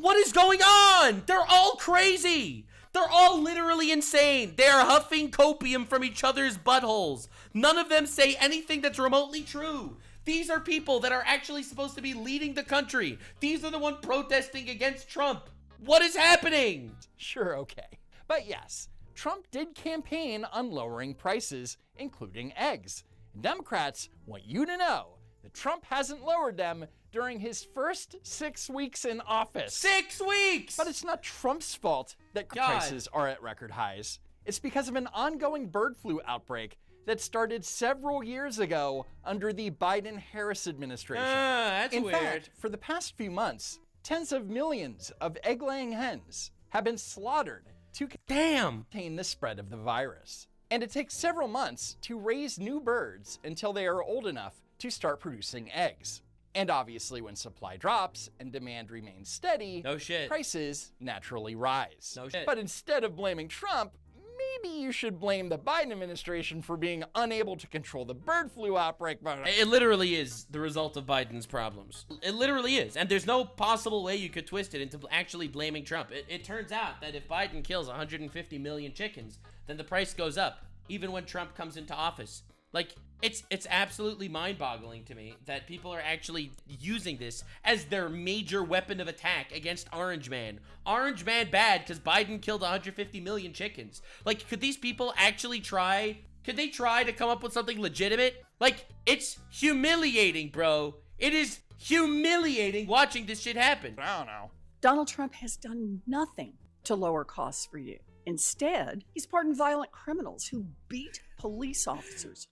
what is going on? They're all crazy. They're all literally insane. They are huffing copium from each other's buttholes. None of them say anything that's remotely true. These are people that are actually supposed to be leading the country. These are the ones protesting against Trump. What is happening? Sure, okay. But yes, Trump did campaign on lowering prices, including eggs. Democrats want you to know that Trump hasn't lowered them during his first 6 weeks in office. 6 weeks! But it's not Trump's fault that God. prices are at record highs. It's because of an ongoing bird flu outbreak that started several years ago under the Biden-Harris administration. That's in weird. fact, for the past few months, tens of millions of egg-laying hens have been slaughtered to contain the spread of the virus. And it takes several months to raise new birds until they are old enough to start producing eggs. And obviously when supply drops and demand remains steady, no shit, prices naturally rise. No shit. But instead of blaming Trump, maybe you should blame the Biden administration for being unable to control the bird flu outbreak. It literally is the result of Biden's problems. It literally is. And there's no possible way you could twist it into actually blaming Trump. It turns out that if Biden kills 150 million chickens, then the price goes up, even when Trump comes into office. Like, it's absolutely mind-boggling to me that people are actually using this as their major weapon of attack against Orange Man. Orange Man bad because Biden killed 150 million chickens. Like, could these people actually try? Could they try to come up with something legitimate? Like, it's humiliating, bro. It is humiliating watching this shit happen. I don't know. Donald Trump has done nothing to lower costs for you. Instead, he's pardoned violent criminals who beat police officers.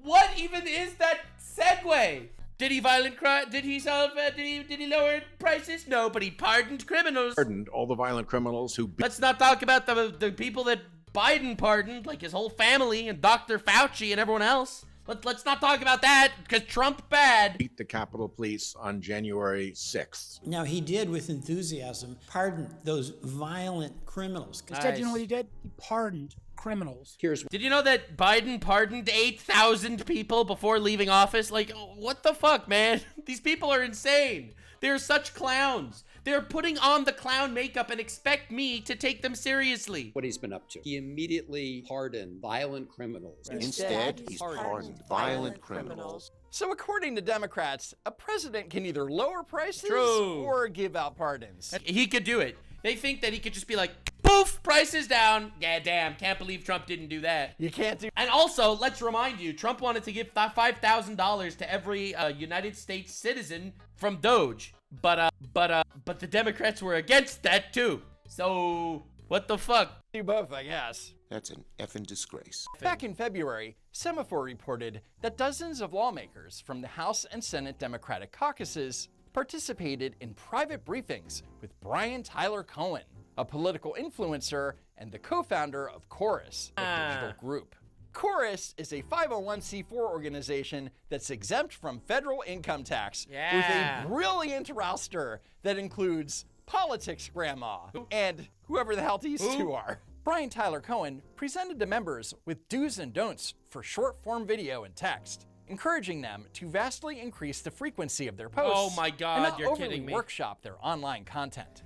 What even is that segue? Did he Did he lower prices? No, but he pardoned criminals. Pardoned all the violent criminals who. Let's not talk about the people that Biden pardoned, like his whole family and Dr. Fauci and everyone else. Let's not talk about that because Trump bad. Beat the Capitol Police on January 6th. Now, he did, with enthusiasm, pardon those violent criminals. Instead, you know what he did? He pardoned criminals. Did you know that Biden pardoned 8,000 people before leaving office? Like, what the fuck, man? These people are insane. They're such clowns. They're putting on the clown makeup and expect me to take them seriously. What he's been up to. He immediately pardoned violent criminals. Instead, he's pardoned violent criminals. So according to Democrats, a president can either lower prices or give out pardons. He could do it. They think that he could just be like, poof, prices down. Yeah, damn, can't believe Trump didn't do that. You can't do. And also, let's remind you, Trump wanted to give $5,000 to every United States citizen from DOGE. But the Democrats were against that too. So, what the fuck? Do both, I guess. That's an effing disgrace. Back in February, Semaphore reported that dozens of lawmakers from the House and Senate Democratic caucuses participated in private briefings with Brian Tyler Cohen, a political influencer and the co-founder of Chorus, a digital group. Chorus is a 501c4 organization that's exempt from federal income tax with a brilliant roster that includes Politics Grandma and whoever the hell these two are. Brian Tyler Cohen presented to members with do's and don'ts for short-form video and text, encouraging them to vastly increase the frequency of their posts. Oh my God, and not you're overly kidding me. workshop their online content.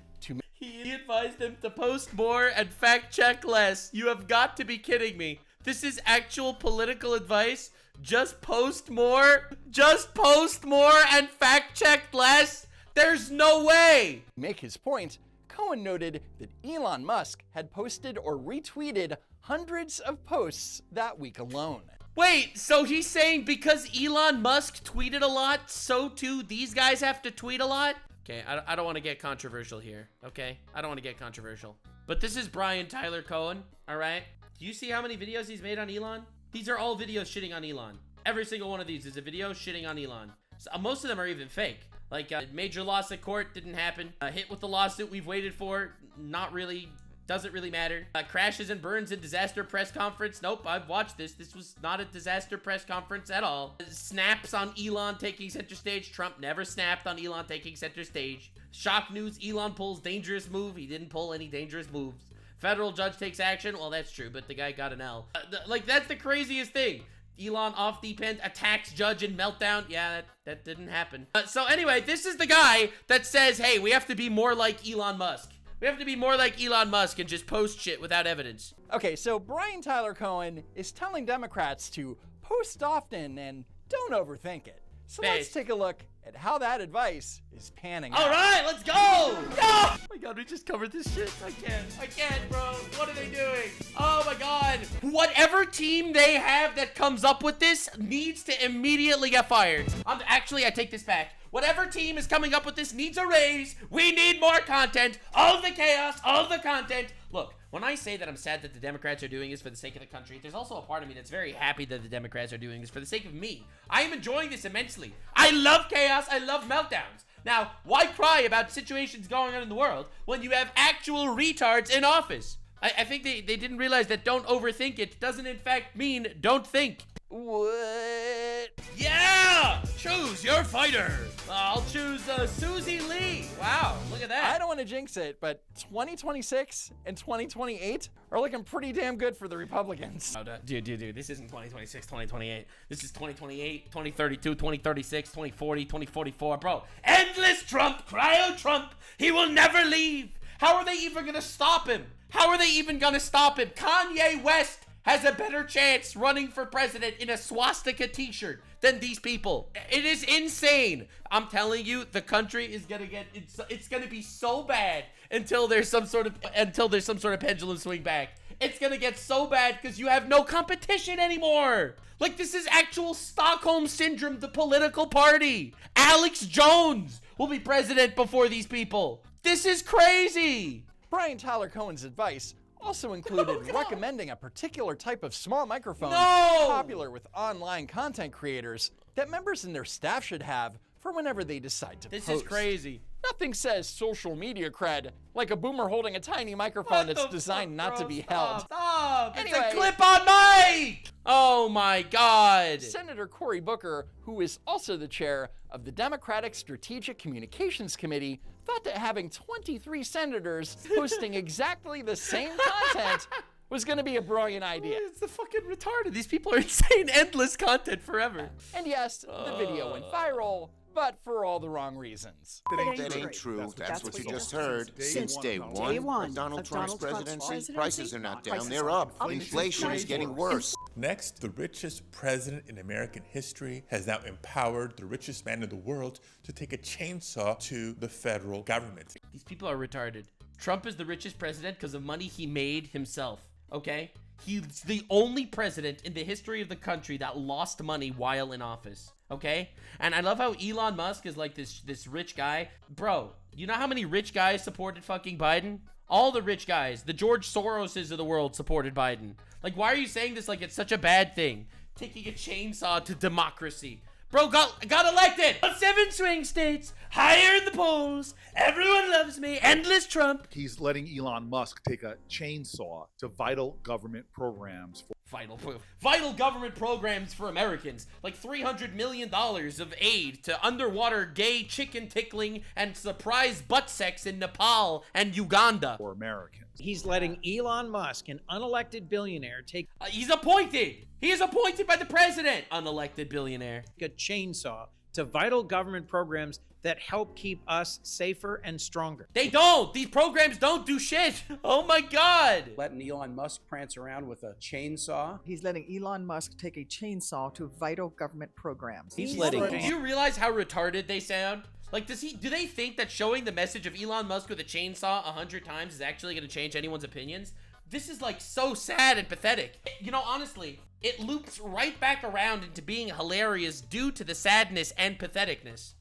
He advised them to post more and fact check less. You have got to be kidding me. This is actual political advice. Just post more. Just post more and fact check less. There's no way. To make his point, Cohen noted that Elon Musk had posted or retweeted hundreds of posts that week alone. Wait, so he's saying because Elon Musk tweeted a lot, so too these guys have to tweet a lot? Okay, I don't want to get controversial here, okay? I don't want to get controversial. But this is Brian Tyler Cohen, all right? Do you see how many videos he's made on Elon? These are all videos shitting on Elon. Every single one of these is a video shitting on Elon. So, most of them are even fake. Like, major loss at court didn't happen. Hit with the lawsuit we've waited for, not really, doesn't really matter. Crashes and burns in disaster press conference. Nope, I've watched this. This was not a disaster press conference at all. Snaps on Elon taking center stage. Trump never snapped on Elon taking center stage. Shock news, Elon pulls dangerous move. He didn't pull any dangerous moves. Federal judge takes action. Well, that's true, but the guy got an L. Like, that's the craziest thing. Elon off deep end, attacks judge in meltdown. Yeah, that didn't happen. So anyway, this is the guy that says, hey, we have to be more like Elon Musk. We have to be more like Elon Musk and just post shit without evidence. Okay, so Brian Tyler Cohen is telling Democrats to post often and don't overthink it. So let's take a look at how that advice is panning out. All right, let's go! Oh my God, we just covered this shit. I can't, bro. What are they doing? Oh my God. Whatever team they have that comes up with this needs to immediately get fired. Actually, I take this back. Whatever team is coming up with this needs a raise. We need more content. All of the chaos, all of the content. Look, when I say that I'm sad that the Democrats are doing this for the sake of the country, there's also a part of me that's very happy that the Democrats are doing this for the sake of me. I am enjoying this immensely. I love chaos. I love meltdowns. Now, why cry about situations going on in the world when you have actual retards in office? I think they didn't realize that don't overthink it doesn't in fact mean don't think. What? Yeah! Choose your fighter. I'll choose Susie Lee. Wow, look at that. I don't want to jinx it, but 2026 and 2028 are looking pretty damn good for the Republicans. Oh, dude, this isn't 2026, 2028. This is 2028, 2032, 2036, 2040, 2044. Bro, endless Trump, cryo Trump. He will never leave. How are they even gonna stop him? How are they even gonna stop him? Kanye West has a better chance running for president in a swastika t-shirt than these people. It is insane. I'm telling you, the country is gonna get, it's gonna be so bad until there's some sort of pendulum swing back. It's gonna get so bad because you have no competition anymore. Like, this is actual Stockholm Syndrome, the political party. Alex Jones will be president before these people. This is crazy. Brian Tyler Cohen's advice also included recommending a particular type of small microphone popular with online content creators that members and their staff should have for whenever they decide to post. This is crazy. Nothing says social media cred like a boomer holding a tiny microphone that's designed not to be held. Stop! Anyway, it's a clip-on mic! Oh my God. Senator Cory Booker, who is also the chair of the Democratic Strategic Communications Committee, thought that having 23 senators posting exactly the same content was going to be a brilliant idea. It's the fucking retarded. These people are insane. Endless content forever. And yes, the video went viral, but for all the wrong reasons. That ain't true. That's what you just heard. Since day one of Donald Trump's presidency, prices are not down, they're up. Inflation is getting worse. Next, the richest president in American history has now empowered the richest man in the world to take a chainsaw to the federal government. These people are retarded. Trump is the richest president because of money he made himself, okay? He's the only president in the history of the country that lost money while in office, okay? And I love how Elon Musk is like this rich guy. Bro, you know how many rich guys supported fucking Biden? All the rich guys, the George Soroses of the world supported Biden. Like, why are you saying this like it's such a bad thing? Taking a chainsaw to democracy. Bro got elected! 7 swing states, higher in the polls, everyone loves me, endless Trump. He's letting Elon Musk take a chainsaw to vital government programs. Vital government programs for Americans, like $300 million of aid to underwater gay chicken tickling and surprise butt sex in Nepal and Uganda. For Americans. He's letting Elon Musk, an unelected billionaire, take... he's appointed! He is appointed by the president! Unelected billionaire. ...a chainsaw to vital government programs that help keep us safer and stronger. They don't! These programs don't do shit! Oh my god! Letting Elon Musk prance around with a chainsaw. He's letting Elon Musk take a chainsaw to vital government programs. He's letting... Do you realize how retarded they sound? Like, do they think that showing the message of Elon Musk with a chainsaw 100 times is actually going to change anyone's opinions? This is, like, so sad and pathetic. You know, honestly, it loops right back around into being hilarious due to the sadness and patheticness.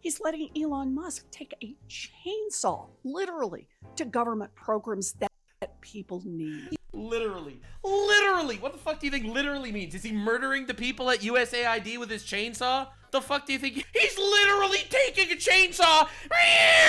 He's letting Elon Musk take a chainsaw, literally, to government programs that people need. Literally. Literally! What the fuck do you think literally means? Is he murdering the people at USAID with his chainsaw? The fuck do you think? He's literally taking a chainsaw,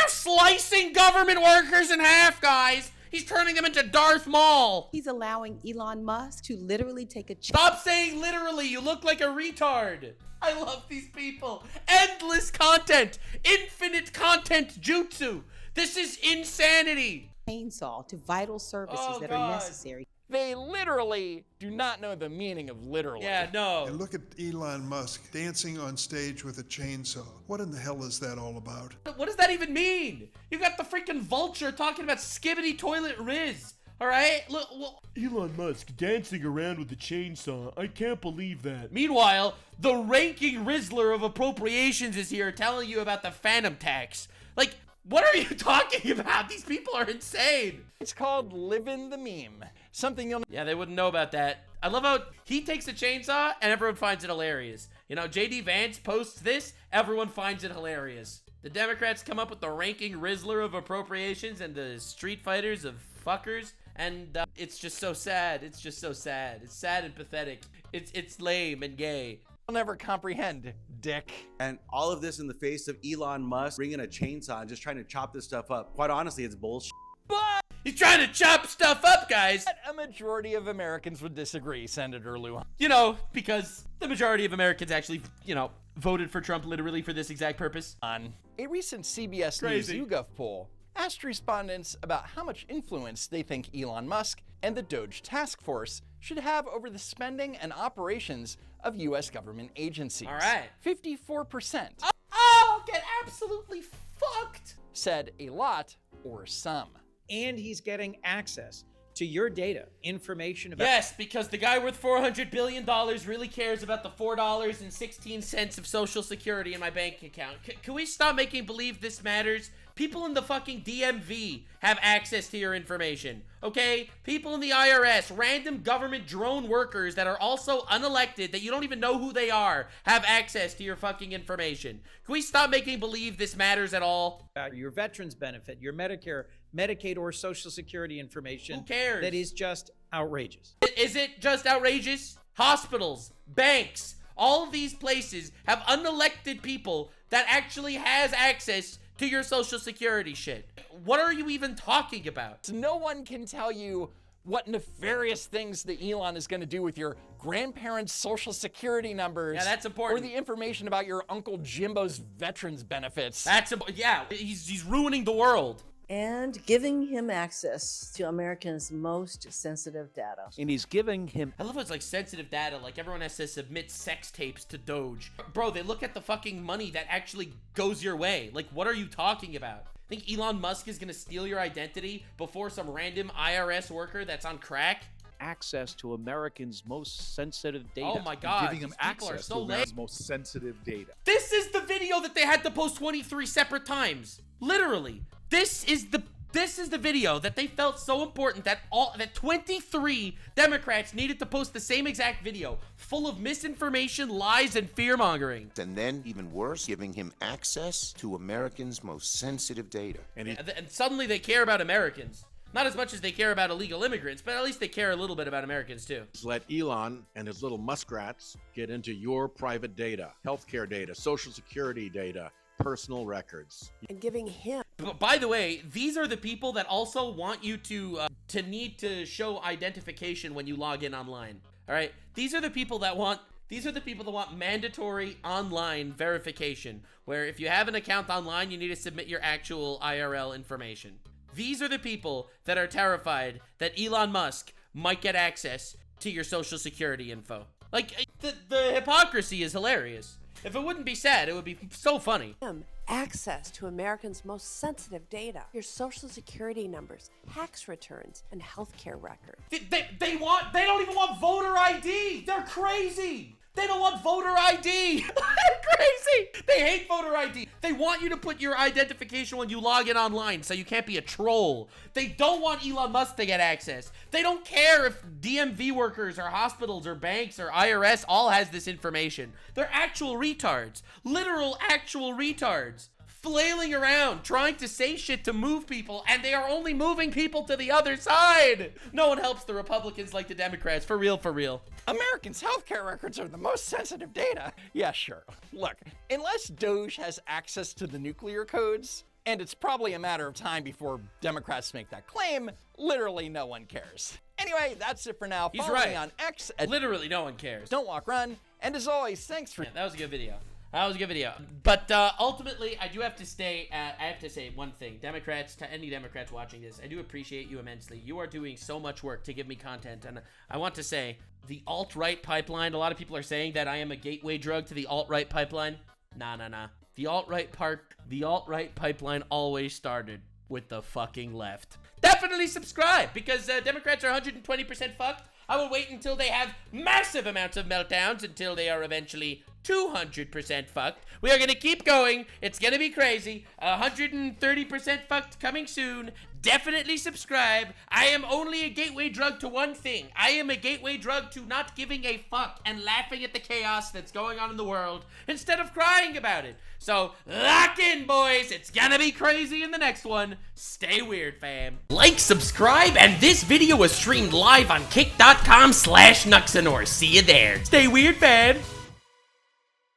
slicing government workers in half, guys. He's turning them into Darth Maul. He's allowing Elon Musk to literally take a Stop saying literally, you look like a retard. I love these people. Endless content. Infinite content jutsu. This is insanity. Chainsaw to vital services that are necessary. They literally do not know the meaning of literally. Yeah, no. And look at Elon Musk dancing on stage with a chainsaw. What in the hell is that all about? What does that even mean? You got the freaking vulture talking about skibbity toilet riz. All right? Look, well, Elon Musk dancing around with a chainsaw. I can't believe that. Meanwhile, the ranking Rizzler of appropriations is here telling you about the phantom tax. Like, what are you talking about? These people are insane. It's called living the meme. Something you'll... Yeah, they wouldn't know about that. I love how he takes a chainsaw and everyone finds it hilarious. You know, JD Vance posts this, everyone finds it hilarious. The Democrats come up with the ranking Rizzler of appropriations and the street fighters of fuckers. And it's just so sad. It's just so sad. It's sad and pathetic. It's lame and gay. I'll never comprehend, dick. And all of this in the face of Elon Musk bringing a chainsaw and just trying to chop this stuff up. Quite honestly, it's bullshit. But he's trying to chop stuff up, guys. A majority of Americans would disagree, Senator Lujan. You know, because the majority of Americans actually, you know, voted for Trump literally for this exact purpose. On a recent CBS News YouGov poll asked respondents about how much influence they think Elon Musk and the DOGE task force should have over the spending and operations of U.S. government agencies. All right. 54%. Oh, get absolutely fucked. Said a lot or some. And he's getting access to your data, information about... Yes, because the guy worth $400 billion really cares about the $4.16 of Social Security in my bank account. Can we stop making believe this matters? People in the fucking DMV have access to your information, okay? People in the IRS, random government drone workers that are also unelected, that you don't even know who they are, have access to your fucking information. Can we stop making believe this matters at all? Your veterans benefit, your Medicare, Medicaid, or Social Security information. Who cares? That is just outrageous. Is it just outrageous? Hospitals, banks, all of these places have unelected people that actually has access to your Social Security shit. What are you even talking about? No one can tell you what nefarious things that Elon is going to do with your grandparents' Social Security numbers. Yeah, that's important. Or the information about your Uncle Jimbo's veterans benefits. Yeah, he's ruining the world. and giving him access to Americans' most sensitive data. And he's giving him... I love how it's like sensitive data, like everyone has to submit sex tapes to DOGE. Bro, they look at the fucking money that actually goes your way. Like, what are you talking about? Think Elon Musk is gonna steal your identity before some random IRS worker that's on crack? Access to Americans' most sensitive data. Oh my god, giving him access to America's most sensitive data. This is the video that they had to post 23 separate times. Literally. This is the video that they felt so important that 23 Democrats needed to post the same exact video, full of misinformation, lies, and fear-mongering. And then, even worse, giving him access to Americans' most sensitive data. And suddenly they care about Americans. Not as much as they care about illegal immigrants, but at least they care a little bit about Americans too. Let Elon and his little muskrats get into your private data, healthcare data, social security data, personal records. And giving him... But by the way, these are the people that also want you to need to show identification when you log in online. All right? These are the people that want mandatory online verification, where if you have an account online, you need to submit your actual IRL information. These are the people that are terrified that Elon Musk might get access to your social security info. Like, the hypocrisy is hilarious. If it wouldn't be sad, it would be so funny. Access to Americans' most sensitive data, your social security numbers, tax returns, and healthcare records. They don't even want voter ID. They're crazy. They don't want voter ID. They're crazy. They hate voter ID. They want you to put your identification when you log in online so you can't be a troll. They don't want Elon Musk to get access. They don't care if DMV workers or hospitals or banks or IRS all has this information. They're actual retards. Literal actual retards. Flailing around, trying to say shit to move people, and they are only moving people to the other side. No one helps the Republicans like the Democrats, for real, for real. Americans' healthcare records are the most sensitive data. Yeah, sure. Look, unless DOGE has access to the nuclear codes, and it's probably a matter of time before Democrats make that claim, literally no one cares. Anyway, that's it for now. He's Follow right. me on X. Literally no one cares. Don't walk, run. And as always, thanks for... Yeah, that was a good video. That was a good video. But ultimately, I do have to say one thing. Democrats, to any Democrats watching this, I do appreciate you immensely. You are doing so much work to give me content. And I want to say, the alt-right pipeline, a lot of people are saying that I am a gateway drug to the alt-right pipeline. Nah. The alt-right pipeline always started with the fucking left. Definitely subscribe, because Democrats are 120% fucked. I will wait until they have massive amounts of meltdowns until they are eventually 200% fucked. We are going to keep going. It's going to be crazy. 130% fucked coming soon. Definitely subscribe. I am only a gateway drug to one thing. I am a gateway drug to not giving a fuck and laughing at the chaos that's going on in the world instead of crying about it. So lock in, boys. It's gonna be crazy in the next one. Stay weird, fam. Like, subscribe, and this video was streamed live on kick.com/Nuxanor. See you there. Stay weird, fam.